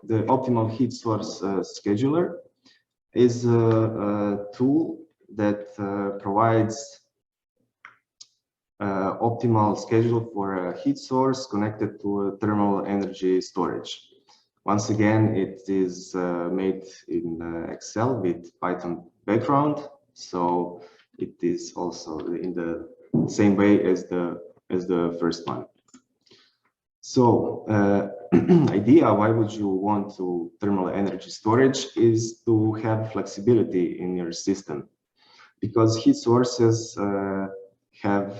the Optimal Heat Source Scheduler is a tool that provides optimal schedule for a heat source connected to a thermal energy storage. Once again, it is made in Excel with Python background, so it is also in the same way as the first one. So idea why would you want to thermal energy storage is to have flexibility in your system, because heat sources have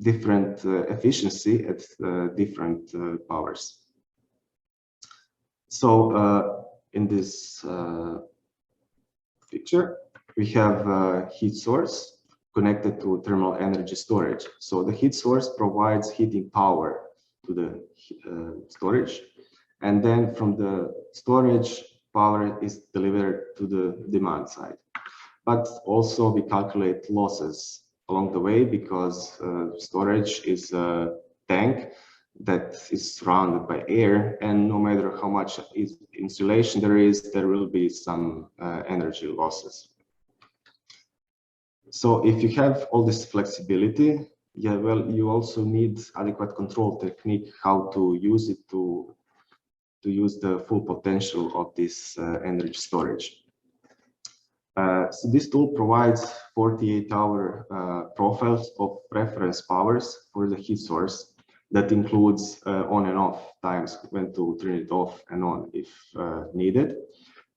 different efficiency at different powers. So in this picture, we have a heat source connected to thermal energy storage. So the heat source provides heating power to the storage, and then from the storage, power is delivered to the demand side. But also we calculate losses along the way, because storage is a tank that is surrounded by air, and no matter how much insulation there is, there will be some energy losses. So if you have all this flexibility, yeah, well, you also need adequate control technique how to use it to use the full potential of this energy storage. So this tool provides 48-hour profiles of reference powers for the heat source that includes on and off times when to turn it off and on if needed.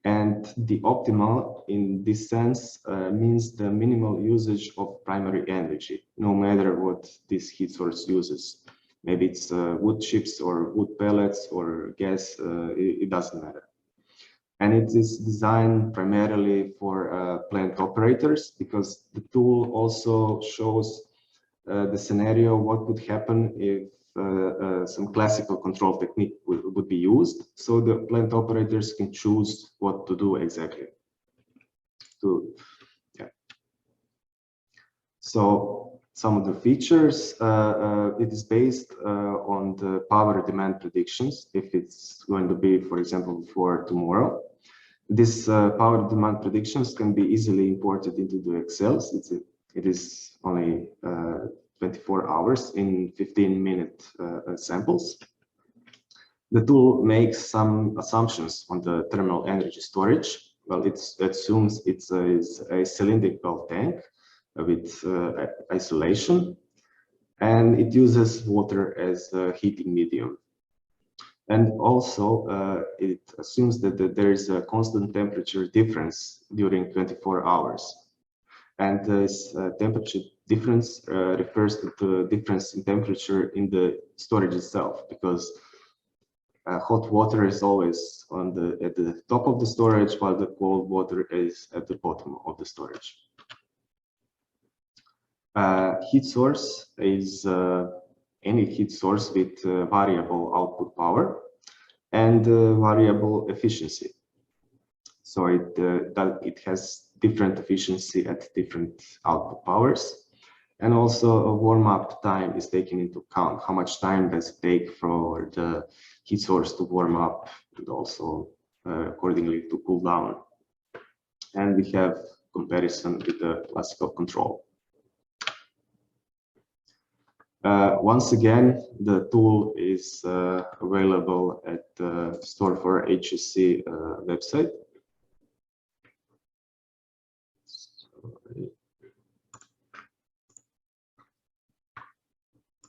And the optimal in this sense means the minimal usage of primary energy, no matter what this heat source uses. Maybe it's wood chips or wood pellets or gas, it doesn't matter. And it is designed primarily for plant operators, because the tool also shows the scenario what would happen if some classical control technique would be used, so the plant operators can choose what to do exactly. So some of the features, it is based on the power demand predictions, if it's going to be, for example, for tomorrow. This power demand predictions can be easily imported into the Excels. It is only 24 hours in 15-minute samples. The tool makes some assumptions on the thermal energy storage. Well, it assumes it's a cylindrical tank with isolation, and it uses water as a heating medium. And also, it assumes that there is a constant temperature difference during 24 hours. And this temperature difference refers to the difference in temperature in the storage itself, because hot water is always at the top of the storage, while the cold water is at the bottom of the storage. Heat source is any heat source with variable output power and variable efficiency. So it has different efficiency at different output powers. And also a warm-up time is taken into account. How much time does it take for the heat source to warm up, and also accordingly to cool down. And we have comparison with the classical control. Once again, the tool is available at the Store4HUC website.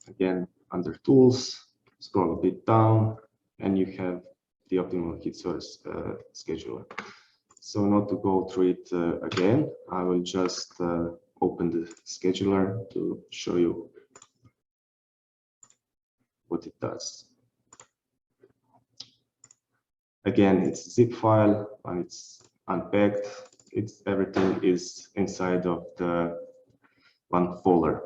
Again, under tools, scroll a bit down, and you have the optimal heat source scheduler. So not to go through it again, I will just open the scheduler to show you what it does. Again, it's a zip file, and it's unpacked. Everything is inside of the one folder.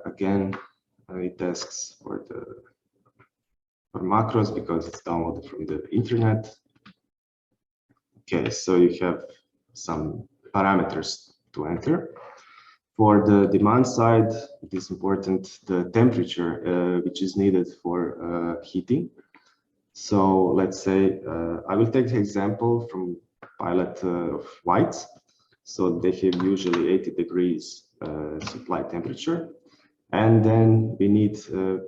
Again, it asks for macros because it's downloaded from the internet. Okay, so you have some parameters to enter. For the demand side, it is important the temperature which is needed for heating. So let's say I will take the example from pilot of whites. So they have usually 80 degrees supply temperature. And then we need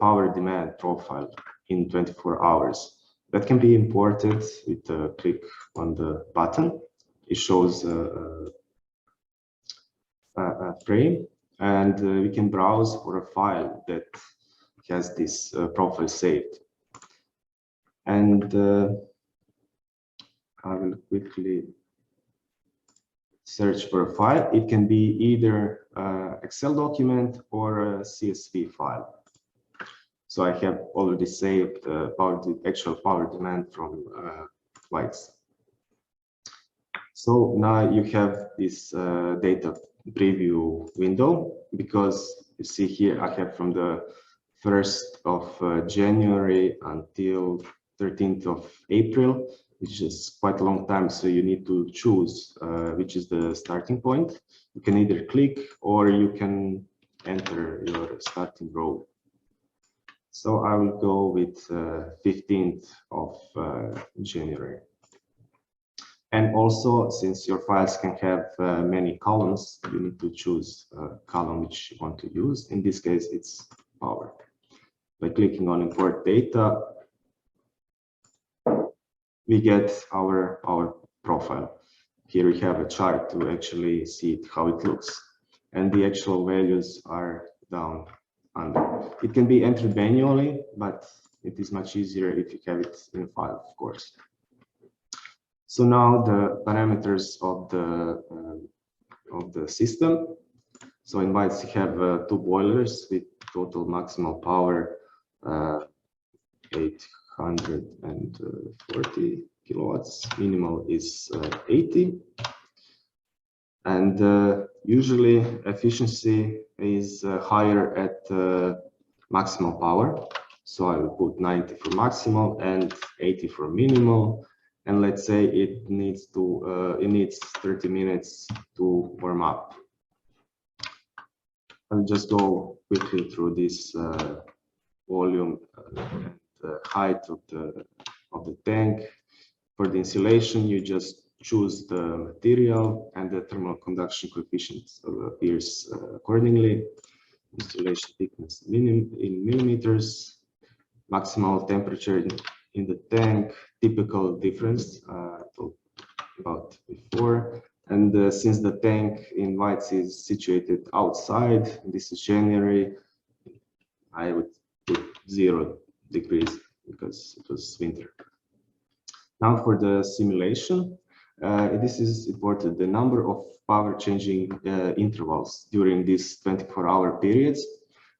power demand profile in 24 hours. That can be imported with a click on the button. It shows a frame, and we can browse for a file that has this profile saved. And I will quickly search for a file. It can be either Excel document or a CSV file. So I have already saved the actual power demand from whites. So now you have this data preview window, because you see here I have from the 1st of January until 13th of April, which is quite a long time. So you need to choose which is the starting point. You can either click or you can enter your starting row. So I will go with 15th of January. And also, since your files can have many columns, you need to choose a column which you want to use. In this case, it's power. By clicking on import data, we get our profile. Here we have a chart to actually see how it looks. And the actual values are down under. It can be entered manually, but it is much easier if you have it in a file, of course. So now the parameters of the system. So in whites you have 2 boilers with total maximal power 840 kilowatts. Minimal is 80. And usually efficiency is higher at maximal power. So I will put 90 for maximal and 80 for minimal. And let's say it needs 30 minutes to warm up. I'll just go quickly through this volume and the height of the tank. For the insulation, you just choose the material, and the thermal conduction coefficient appears accordingly. Insulation thickness in millimeters, maximal temperature in the tank, typical difference talked about before. And since the tank in whites is situated outside, this is January, I would put 0 degrees because it was winter. Now for the simulation, this is important, the number of power changing intervals during these 24-hour periods.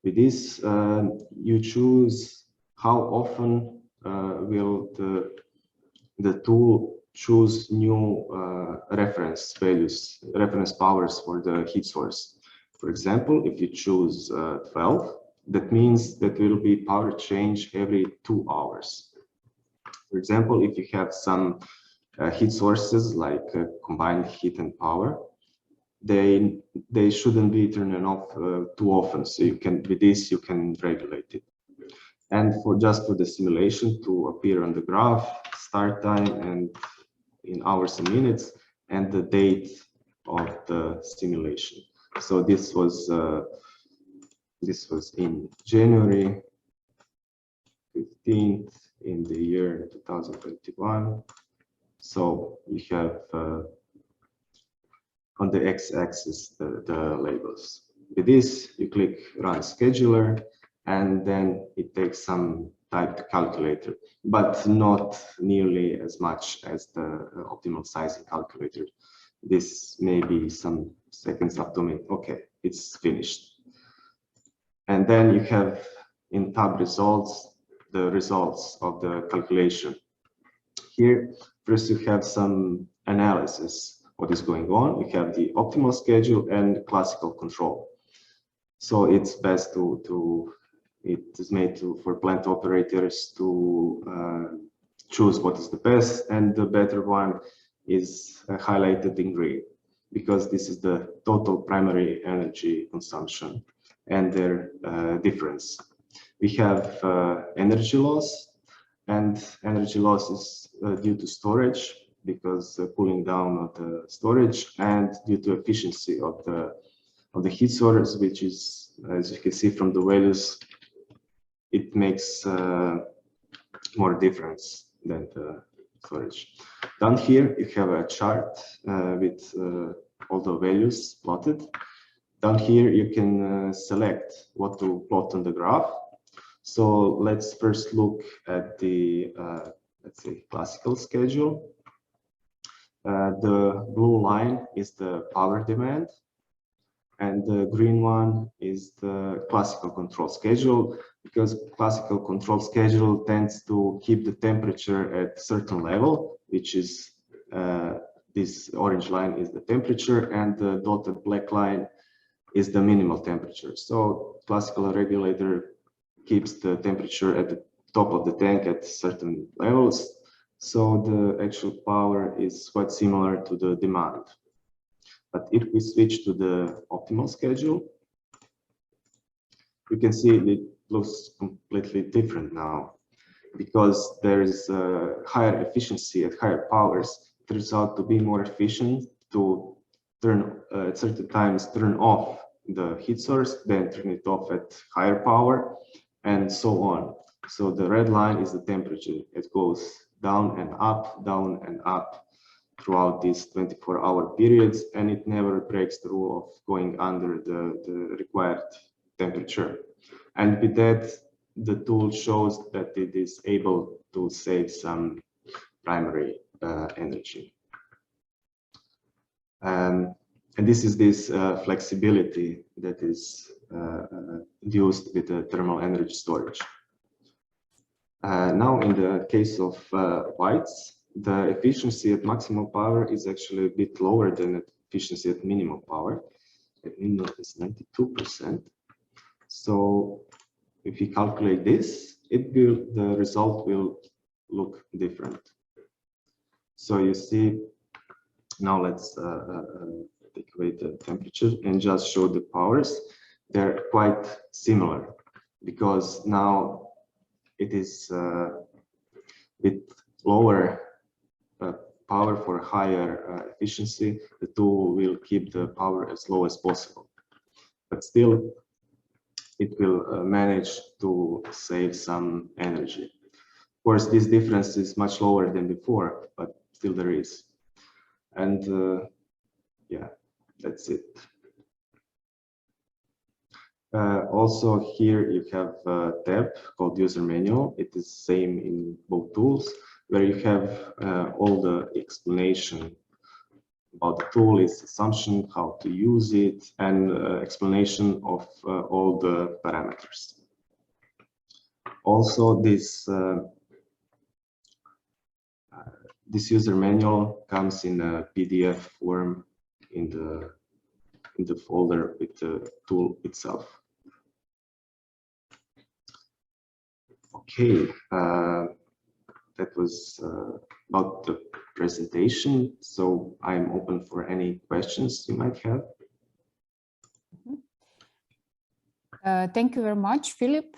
With this, you choose how often will the tool choose new reference values, reference powers for the heat source. For example, if you choose 12, that means that there will be power change every 2 hours. For example, if you have some heat sources like combined heat and power, they shouldn't be turned off too often. So you can, with this, you can regulate it. And just for the simulation to appear on the graph, start time and in hours and minutes, and the date of the simulation. So this was in January 15th in the year 2021. So you have on the x-axis the labels. With this, you click Run Scheduler, and then it takes some time to calculate, but not nearly as much as the optimal sizing calculator. This may be some seconds up to me. Okay, it's finished. And then you have in tab results, the results of the calculation. Here, first you have some analysis, what is going on. You have the optimal schedule and classical control. So it's best it is made for plant operators to choose what is the best, and the better one is highlighted in green. because this is the total primary energy consumption and their difference. We have energy loss, and energy loss is due to storage, because cooling down of the storage, and due to efficiency of the heat source, which is, as you can see from the values, it makes more difference than the storage. Down here you have a chart with all the values plotted. Down here you can select what to plot on the graph. So let's first look at the let's say classical schedule. The blue line is the power demand, and the green one is the classical control schedule, because classical control schedule tends to keep the temperature at a certain level, which is this orange line is the temperature, and the dotted black line is the minimal temperature. So classical regulator keeps the temperature at the top of the tank at certain levels. So the actual power is quite similar to the demand. But if we switch to the optimal schedule, you can see it looks completely different now, because there is higher efficiency at higher powers. It turns out to be more efficient to turn at certain times turn off the heat source, then turn it off at higher power, and so on. So the red line is the temperature. It goes down and up throughout these 24-hour periods, and it never breaks the rule of going under the required temperature. And with that, the tool shows that it is able to save some primary energy. And this is this flexibility that is used with the thermal energy storage. Now, in the case of whites, the efficiency at maximal power is actually a bit lower than efficiency at minimal power. At minimal is 92%. So if you calculate this, the result will look different. So you see, now let's take away the temperature and just show the powers. They're quite similar, because now it is with lower power for higher efficiency. The tool will keep the power as low as possible, but still it will manage to save some energy. Of course, this difference is much lower than before, but still there is. And yeah, that's it. Also here you have a tab called user manual. It is the same in both tools, where you have all the explanation about the tool, its assumption, how to use it, and explanation of all the parameters. Also, this user manual comes in a PDF form in the folder with the tool itself. Okay, that was about the presentation. So I'm open for any questions you might have. Thank you very much, Filip.